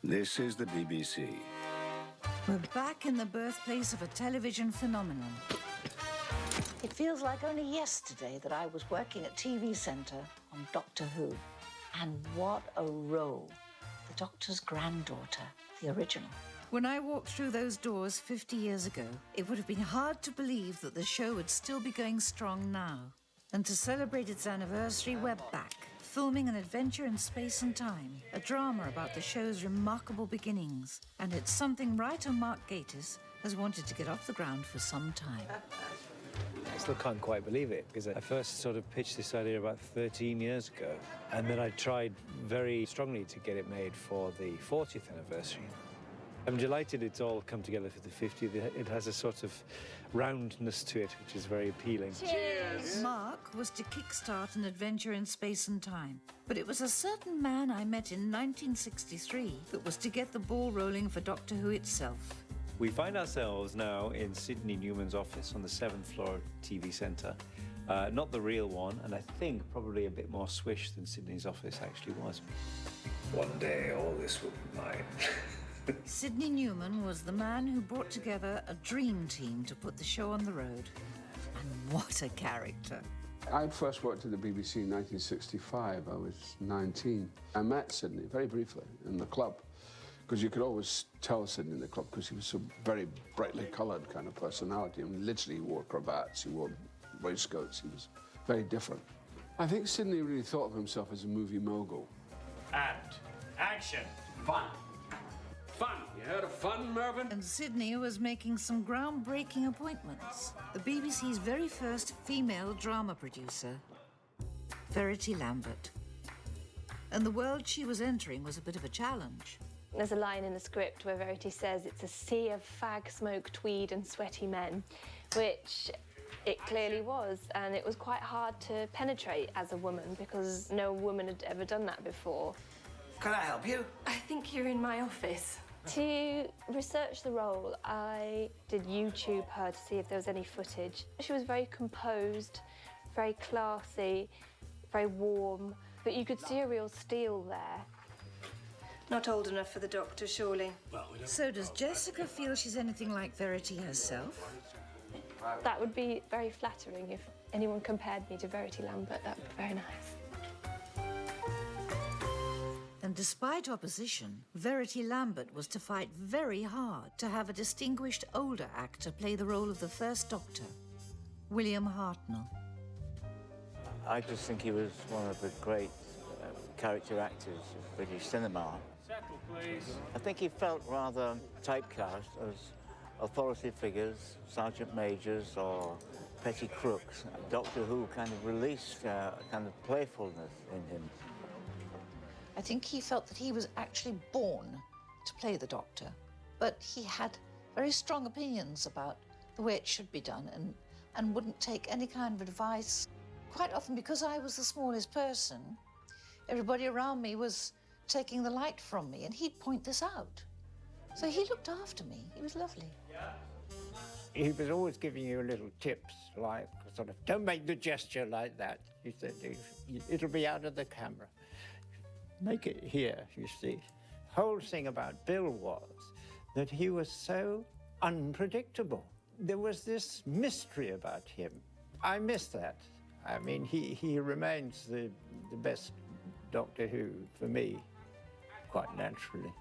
This is the BBC. We're back in the birthplace of a television phenomenon. It feels like only yesterday that I was working at TV Centre on Doctor Who. And what a role. The Doctor's granddaughter, the original. When I walked through those doors 50 years ago, it would have been hard to believe that the show would still be going strong now. And to celebrate its anniversary, we're back, filming an adventure in space and time, a drama about the show's remarkable beginnings. And it's something writer Mark Gatiss has wanted to get off the ground for some time. I still can't quite believe it, because I first sort of pitched this idea about 13 years ago, and then I tried very strongly to get it made for the 40th anniversary. I'm delighted it's all come together for the 50th. It has a sort of roundness to it, which is very appealing. Cheers! Mark was to kickstart an adventure in space and time, but it was a certain man I met in 1963 that was to get the ball rolling for Doctor Who itself. We find ourselves now in Sidney Newman's office on the 7th floor of TV Centre. Not the real one, and I think probably a bit more swish than Sidney's office actually was. One day, all this will be mine. Sidney Newman was the man who brought together a dream team to put the show on the road. And what a character. I first worked at the BBC in 1965. I was 19. I met Sidney very briefly in the club, because you could always tell Sidney in the club because he was so very brightly coloured kind of personality. I mean, literally he wore cravats, he wore waistcoats, he was very different. I think Sidney really thought of himself as a movie mogul. And action. Fun. Fun. You heard of fun, Mervyn? And Sidney was making some groundbreaking appointments. The BBC's very first female drama producer, Verity Lambert. And the world she was entering was a bit of a challenge. There's a line in the script where Verity says it's a sea of fag smoke, tweed and sweaty men, which it clearly was, and it was quite hard to penetrate as a woman because no woman had ever done that before. Can I help you? I think you're in my office. To research the role, I did YouTube her to see if there was any footage. She was very composed, very classy, very warm, but you could see a real steel there. Not old enough for the Doctor, surely. So does Jessica feel she's anything like Verity herself? That would be very flattering if anyone compared me to Verity Lambert. That would be very nice. And despite opposition, Verity Lambert was to fight very hard to have a distinguished older actor play the role of the first Doctor, William Hartnell. I just think he was one of the great character actors of British cinema. Settle, please. I think he felt rather typecast as authority figures, sergeant majors or petty crooks. Doctor Who kind of released a kind of playfulness in him. I think he felt that he was actually born to play the Doctor, but he had very strong opinions about the way it should be done and wouldn't take any kind of advice. Quite often, because I was the smallest person, everybody around me was taking the light from me, and he'd point this out. So he looked after me. He was lovely. He was always giving you little tips, like sort of, don't make the gesture like that. He said, it'll be out of the camera. Make it here, you see. The whole thing about Bill was that he was so unpredictable. There was this mystery about him. I miss that. I mean, he remains the best Doctor Who for me, quite naturally.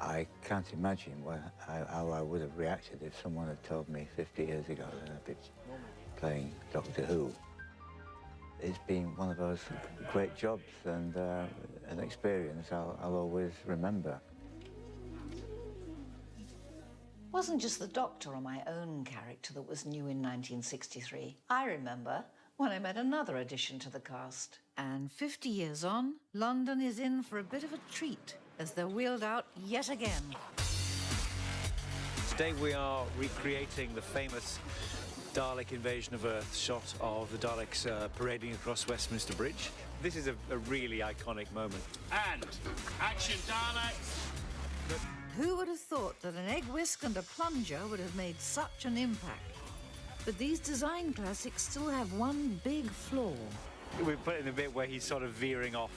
I can't imagine how I would have reacted if someone had told me 50 years ago that I'd be playing Doctor Who. It's been one of those great jobs and an experience I'll always remember. It wasn't just the Doctor or my own character that was new in 1963. I remember when I met another addition to the cast. And 50 years on, London is in for a bit of a treat as they're wheeled out yet again. Today we are recreating the famous Dalek invasion of Earth shot of the Daleks parading across Westminster Bridge. This is a really iconic moment. And action, Daleks. Who would have thought that an egg whisk and a plunger would have made such an impact? But these design classics still have one big flaw. We put in the bit where he's sort of veering off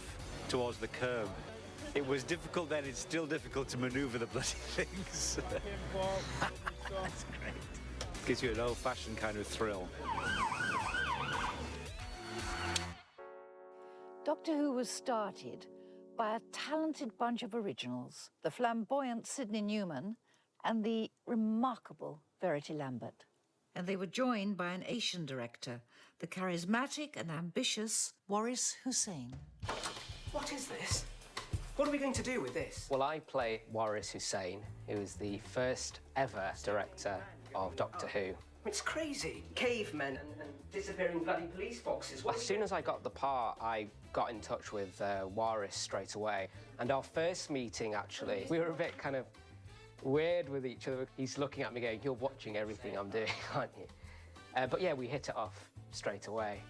towards the curb. It was difficult then, it's still difficult to manoeuvre the bloody things. That's great. Gives you an old-fashioned kind of thrill. Doctor Who was started by a talented bunch of originals, the flamboyant Sidney Newman and the remarkable Verity Lambert. And they were joined by an Asian director, the charismatic and ambitious Waris Hussein. What is this? What are we going to do with this? Well, I play Waris Hussein, who is the first ever director of Doctor Who. It's crazy. Cavemen and disappearing bloody police boxes. As soon as I got the part, I got in touch with Waris straight away. And our first meeting, actually, we were a bit kind of weird with each other. He's looking at me going, "You're watching everything I'm doing, aren't you?" But yeah, we hit it off straight away.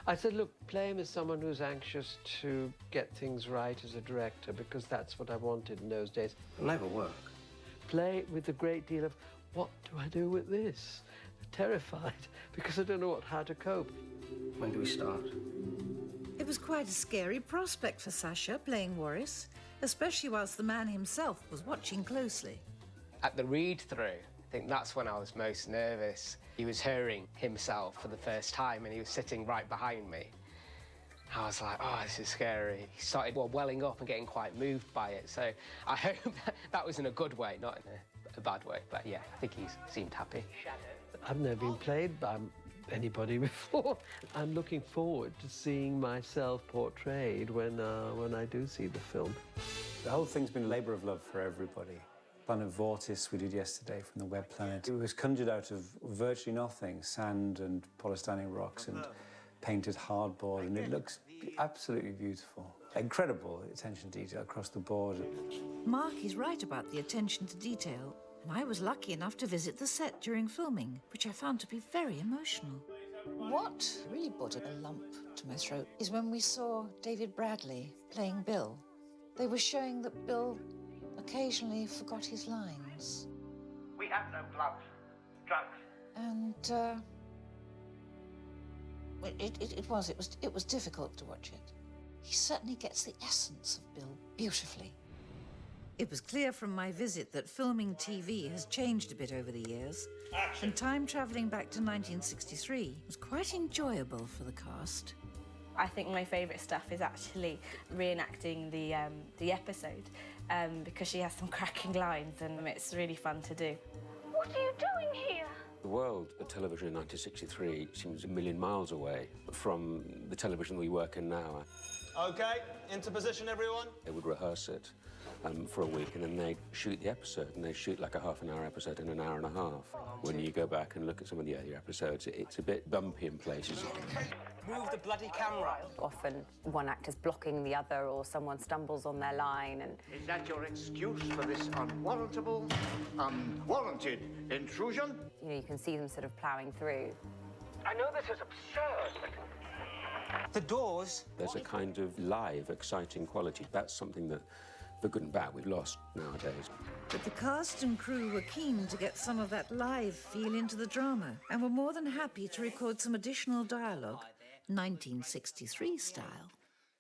I said, look, play him as someone who's anxious to get things right as a director, because that's what I wanted in those days. It'll never work. Play with a great deal of, what do I do with this? Terrified, because I don't know how to cope. When do we start? It was quite a scary prospect for Sasha playing Waris, especially whilst the man himself was watching closely. At the read-through, I think that's when I was most nervous. He was hearing himself for the first time and he was sitting right behind me. I was like, oh, this is scary. He started welling up and getting quite moved by it. So I hope that was in a good way, not in a bad way. But yeah, I think he seemed happy. I've never been played by anybody before. I'm looking forward to seeing myself portrayed when I do see the film. The whole thing's been a labour of love for everybody. Planet Vortis we did yesterday from the Web Planet. It was conjured out of virtually nothing, sand and polystyrene rocks and painted hardboard, and it looks absolutely beautiful. Incredible attention to detail across the board. Mark is right about the attention to detail, and I was lucky enough to visit the set during filming, which I found to be very emotional. What really brought a lump to my throat is when we saw David Bradley playing Bill. They were showing that Bill occasionally forgot his lines. We have no gloves. Drugs. And it was difficult to watch it. He certainly gets the essence of Bill beautifully. It was clear from my visit that filming TV has changed a bit over the years, and time travelling back to 1963 was quite enjoyable for the cast. I think my favourite stuff is actually reenacting the episode because she has some cracking lines and it's really fun to do. What are you doing here? The world of television in 1963 seems a million miles away from the television we work in now. Okay, into position, everyone. They would rehearse it for a week and then they'd shoot the episode, and they shoot like a half-an-hour episode in an hour and a half. When you go back and look at some of the earlier episodes, it's a bit bumpy in places. Move the bloody camera. Often one actor's blocking the other or someone stumbles on their line and... Is that your excuse for this unwarrantable, unwarranted intrusion? You know, you can see them sort of ploughing through. I know this is absurd, but... The doors... There's a kind of live, exciting quality. That's something that, for good and bad, we've lost nowadays. But the cast and crew were keen to get some of that live feel into the drama and were more than happy to record some additional dialogue, 1963 style.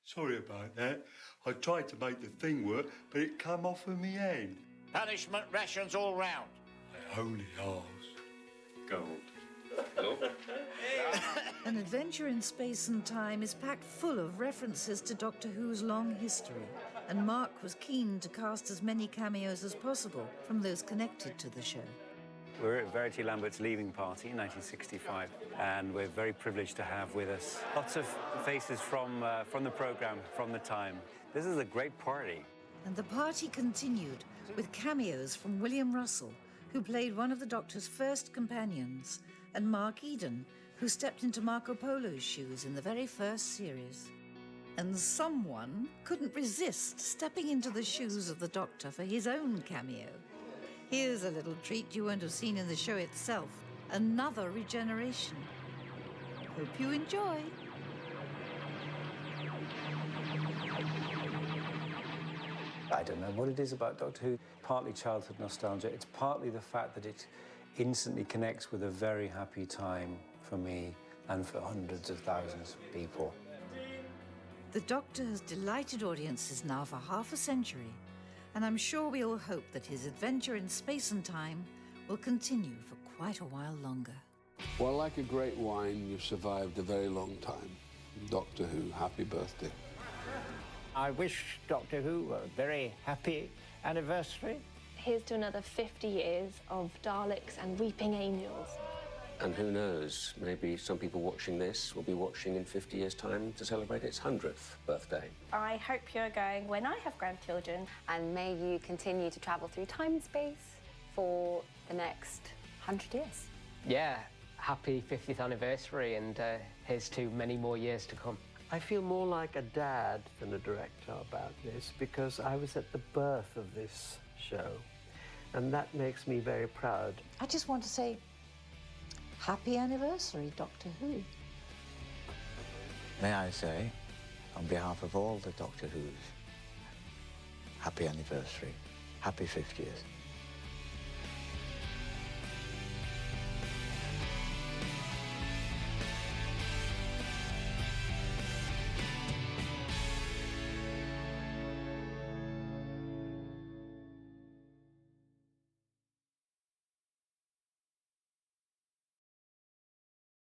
Sorry about that. I tried to make the thing work, but it come off of me hand. Punishment rations all round. I only asked. Gold. An Adventure in Space and Time is packed full of references to Doctor Who's long history, and Mark was keen to cast as many cameos as possible from those connected to the show. We're at Verity Lambert's leaving party in 1965, and we're very privileged to have with us lots of faces from the programme, from the time. This is a great party. And the party continued with cameos from William Russell, who played one of the Doctor's first companions, and Mark Eden, who stepped into Marco Polo's shoes in the very first series. And someone couldn't resist stepping into the shoes of the Doctor for his own cameo. Here's a little treat you won't have seen in the show itself, another regeneration. Hope you enjoy. I don't know what it is about Doctor Who. Partly childhood nostalgia. It's partly the fact that it instantly connects with a very happy time for me and for hundreds of thousands of people. The Doctor has delighted audiences now for half a century, and I'm sure we all hope that his adventure in space and time will continue for quite a while longer. Well, like a great wine, you've survived a very long time. Doctor Who, happy birthday. I wish Doctor Who a very happy anniversary. Here's to another 50 years of Daleks and Weeping Angels. And who knows, maybe some people watching this will be watching in 50 years' time to celebrate its 100th birthday. I hope you're going when I have grandchildren. And may you continue to travel through time and space for the next 100 years. Yeah, happy 50th anniversary, and here's to many more years to come. I feel more like a dad than a director about this because I was at the birth of this show, and that makes me very proud. I just want to say, happy anniversary, Doctor Who. May I say, on behalf of all the Doctor Who's, happy anniversary, happy 50th.